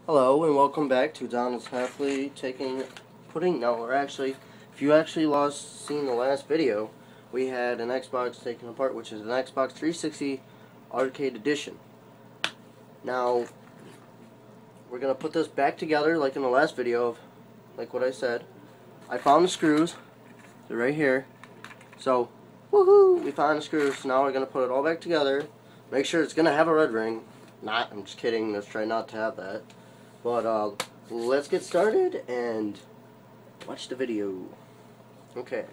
Hello and welcome back to Donald's Happily if you actually seen the last video, we had an Xbox taken apart, which is an Xbox 360 Arcade Edition. Now, we're going to put this back together like in the last video, like what I said. I found the screws, they're right here. So, woohoo, we found the screws, so now we're going to put it all back together. Make sure it's going to have a red ring. I'm just kidding, let's try not to have that. But let's get started and watch the video. Okay,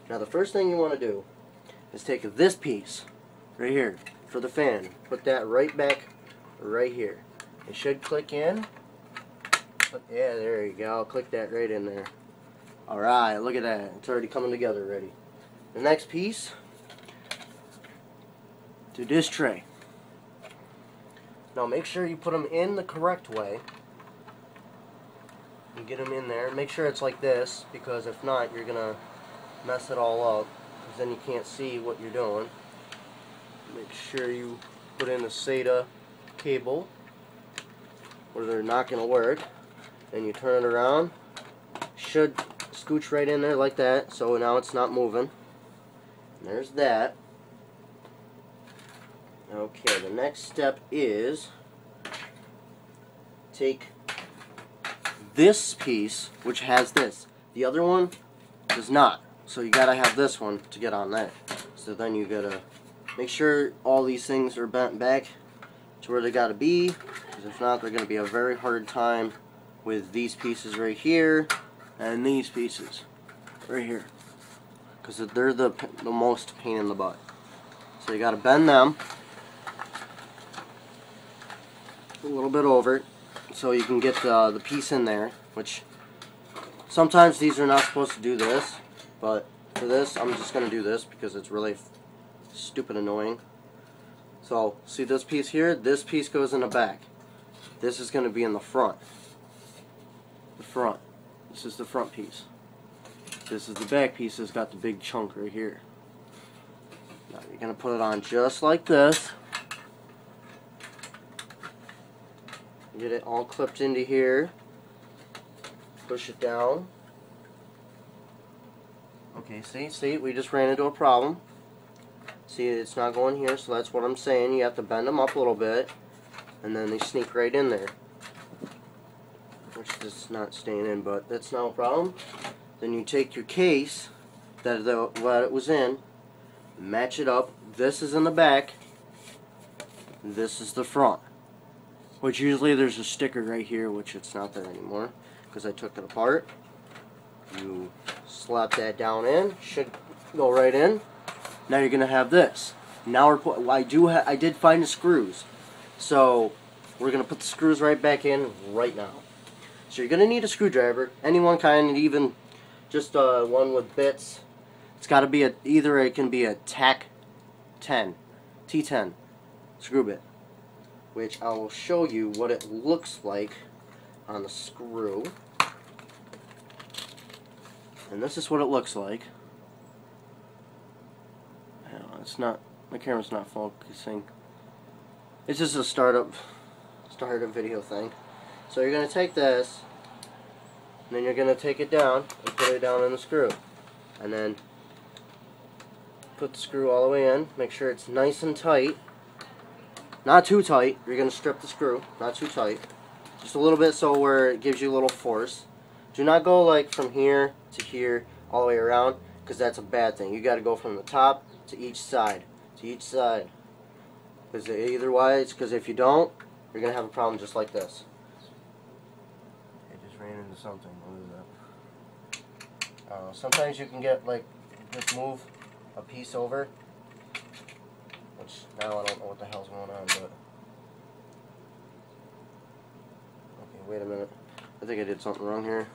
now the first thing you want to do is take this piece right here for the fan. Put that right back right here. It should click in. Yeah, there you go. Click that right in there. Alright, look at that. It's already coming together ready. The next piece, to this tray. Now make sure you put them in the correct way. And get them in there. Make sure it's like this, because if not, you're gonna mess it all up, because then you can't see what you're doing. Make sure you put in the SATA cable, or they're not gonna work. Then you turn it around. Should scooch right in there like that, so now it's not moving. And there's that. Okay, the next step is take this piece, which has this. The other one does not. So you gotta have this one to get on that. So then you gotta make sure all these things are bent back to where they gotta be, because if not, they're gonna be a very hard time with these pieces right here and these pieces right here, because they're the most pain in the butt. So you gotta bend them a little bit over, so you can get the piece in there, which sometimes these are not supposed to do this, but for this I'm just going to do this because it's really stupid annoying. So see this piece here? This piece goes in the back. This is going to be in the front. The front. This is the front piece. This is the back piece that's got the big chunk right here. Now you're going to put it on just like this. Get it all clipped into here. Push it down. Okay, see, we just ran into a problem. See, it's not going here, so that's what I'm saying. You have to bend them up a little bit, and then they sneak right in there. Which is not staying in, but that's no problem. Then you take your case that it was in, match it up. This is in the back. This is the front. Which usually there's a sticker right here, which it's not there anymore because I took it apart. You slap that down in, should go right in. Now you're gonna have this. Now I did find the screws, so we're gonna put the screws right back in right now. So you're gonna need a screwdriver, any one kind, even just one with bits. It's got to be either it can be a TAC-10, T10 screw bit, which I will show you what it looks like on the screw. And this is what it looks like. It's not, my camera's not focusing. It's just a start a video thing. So you're going to take this, and then you're going to take it down and put it down in the screw. And then put the screw all the way in. Make sure it's nice and tight. Not too tight. You're going to strip the screw. Not too tight. Just a little bit so where it gives you a little force. Do not go like from here to here all the way around, because that's a bad thing. You got to go from the top to each side. To each side. Because because if you don't, you're going to have a problem just like this. It just ran into something. What is that? Sometimes you can get like, just move a piece over. Which now I don't know what the hell's going on, but okay, wait a minute. I think I did something wrong here.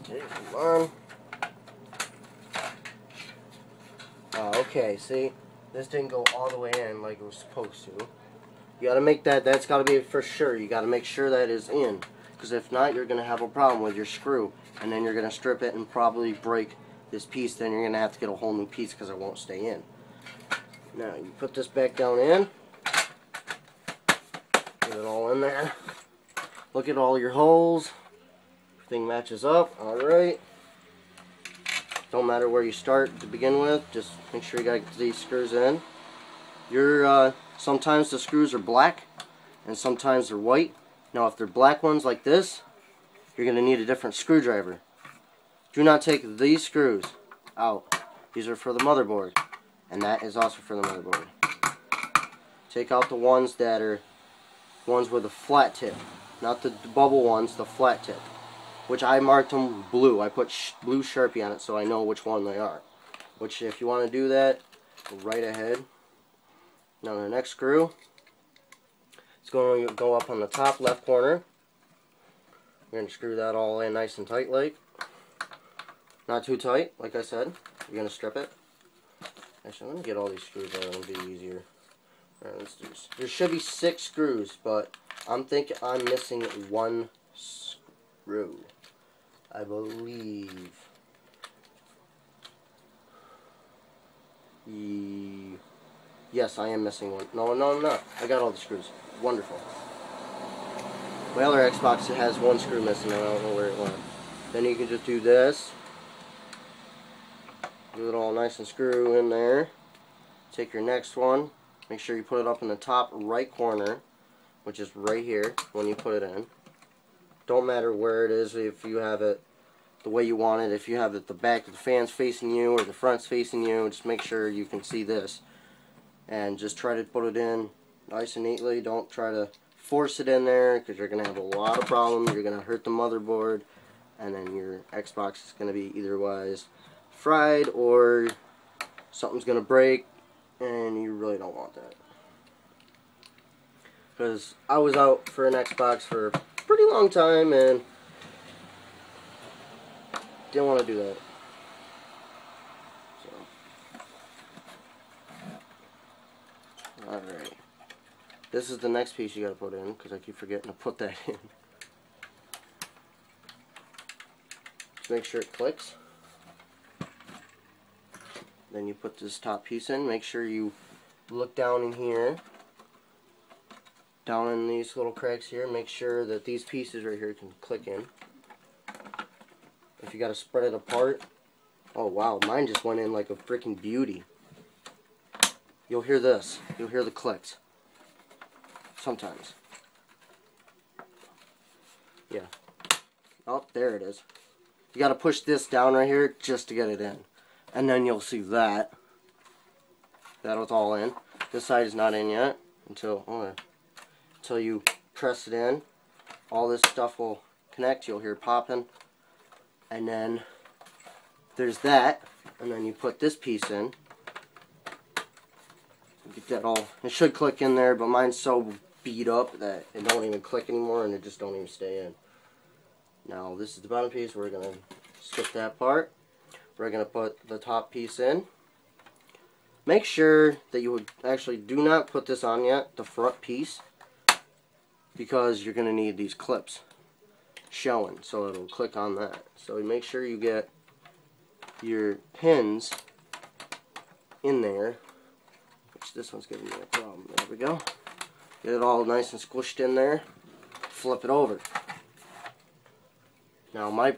Okay, come on. Okay, see? This didn't go all the way in like it was supposed to. You gotta make that's gotta be for sure. You gotta make sure that is in. Because if not, you're gonna have a problem with your screw. And then you're gonna strip it and probably break this piece, then you're going to have to get a whole new piece because it won't stay in. Now you put this back down in. Get it all in there. Look at all your holes. Everything matches up. Alright. Don't matter where you start to begin with. Just make sure you got these screws in. Sometimes the screws are black and sometimes they're white. Now if they're black ones like this, you're going to need a different screwdriver. Do not take these screws out. These are for the motherboard. And that is also for the motherboard. Take out the ones that are ones with a flat tip. Not the bubble ones, the flat tip. Which I marked them blue. I put blue Sharpie on it so I know which one they are. Which if you want to do that, go right ahead. Now the next screw, it's going to go up on the top left corner. We're going to screw that all in nice and tight like. Not too tight, like I said. You're going to strip it. Actually, let me get all these screws out. It'll be easier. Alright, let's do this. There should be 6 screws, but I'm thinking I'm missing 1 screw. I believe. Yes, I am missing one. No, I'm not. I got all the screws. Wonderful. My other Xbox has 1 screw missing, and I don't know where it went. Then you can just do this. Do it all nice and screw in there. Take your next one. Make sure you put it up in the top right corner, which is right here when you put it in. Don't matter where it is, if you have it the way you want it. If you have it the back of the fan's facing you or the front's facing you, just make sure you can see this. And just try to put it in nice and neatly. Don't try to force it in there because you're going to have a lot of problems. You're going to hurt the motherboard, and then your Xbox is going to be either wise fried or something's going to break, and you really don't want that. Because I was out for an Xbox for a pretty long time and didn't want to do that. So, alright. This is the next piece you got to put in because I keep forgetting to put that in. Just make sure it clicks. Then you put this top piece in. Make sure you look down in here. Down in these little cracks here. Make sure that these pieces right here can click in. If you got to spread it apart. Oh wow, mine just went in like a freaking beauty. You'll hear this. You'll hear the clicks. Sometimes. Yeah. Oh, there it is. You got to push this down right here just to get it in. And then you'll see that. That'll all in. This side is not in yet until you press it in. All this stuff will connect. You'll hear popping. And then there's that. And then you put this piece in. Get that all. It should click in there, but mine's so beat up that it don't even click anymore and it just don't even stay in. Now this is the bottom piece. We're going to skip that part. We're going to put the top piece in. Make sure that you would actually do not put this on yet, the front piece, because you're going to need these clips showing, so it'll click on that. So make sure you get your pins in there, which this one's giving me a problem. There we go. Get it all nice and squished in there. Flip it over. Now my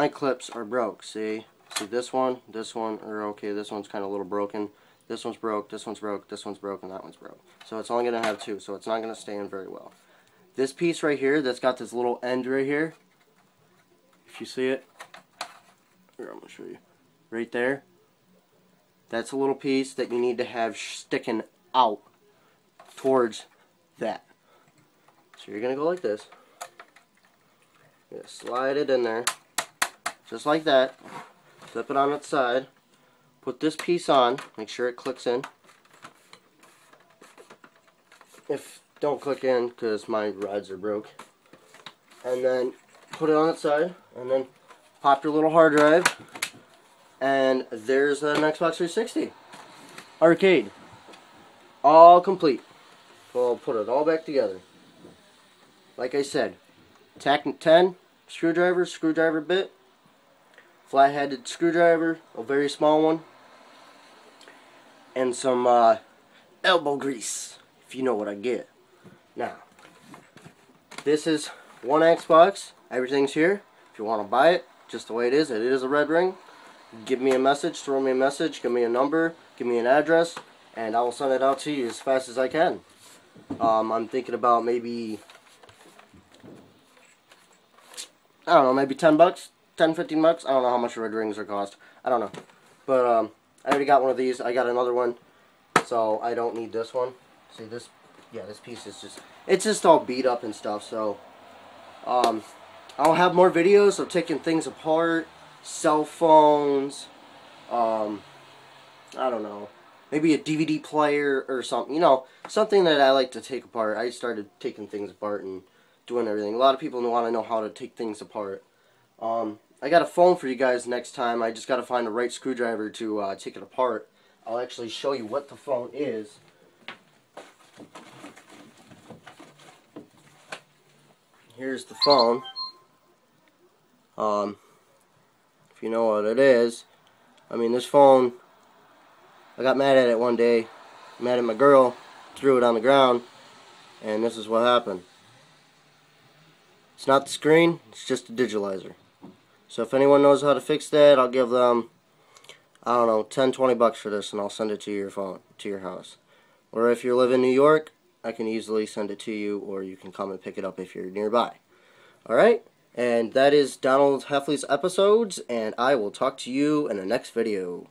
clips are broke. See this one, or okay, this one's kind of a little broken. This one's broke, this one's broke, this one's broke, and that one's broke. So it's only going to have 2, so it's not going to stay in very well. This piece right here, that's got this little end right here, if you see it, here, I'm going to show you, right there, that's a little piece that you need to have sticking out towards that. So you're going to go like this, you're going to slide it in there, just like that, flip it on its side, put this piece on, make sure it clicks in. If don't click in, because my rods are broke. And then put it on its side, and then pop your little hard drive, and there's an Xbox 360 arcade, all complete. So I'll put it all back together. Like I said, TAC-10 screwdriver bit, flat-headed screwdriver, a very small one, and some elbow grease, if you know what I get. Now, this is one Xbox. Everything's here. If you want to buy it, just the way it is a red ring. Give me a message, throw me a message, give me a number, give me an address, and I will send it out to you as fast as I can. I'm thinking about maybe, I don't know, maybe 10 bucks, 10, 15 bucks. I don't know how much red rings are cost. I don't know. But I already got one of these. I got another one, so I don't need this one. See this? Yeah, this piece is just, it's just all beat up and stuff. So I'll have more videos of taking things apart, cell phones, I don't know, maybe a DVD player or something, you know, something that I like to take apart. I started taking things apart and doing everything. A lot of people want to know how to take things apart. I got a phone for you guys next time. I just got to find the right screwdriver to take it apart. I'll actually show you what the phone is. Here's the phone. If you know what it is, I mean, this phone, I got mad at it one day, mad at my girl, threw it on the ground, and this is what happened. It's not the screen, it's just a digitalizer. So if anyone knows how to fix that, I'll give them, I don't know, 10, 20 bucks for this, and I'll send it to your phone, to your house. Or if you live in New York, I can easily send it to you, or you can come and pick it up if you're nearby. Alright? And that is Donald Heffley's episodes, and I will talk to you in the next video.